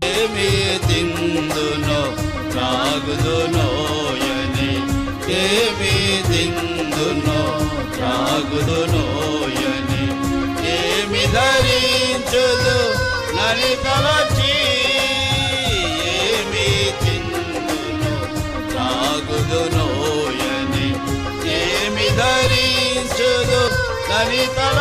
ఏమి తిందునో త్రాగుదునోయని, ఏమి తిందునో త్రాగుదునోయని, ఏమి ధరించుదు నని తలచి, ఏమి తిందునో త్రాగుదునోయని, ఏమి ధరించుదు నని తల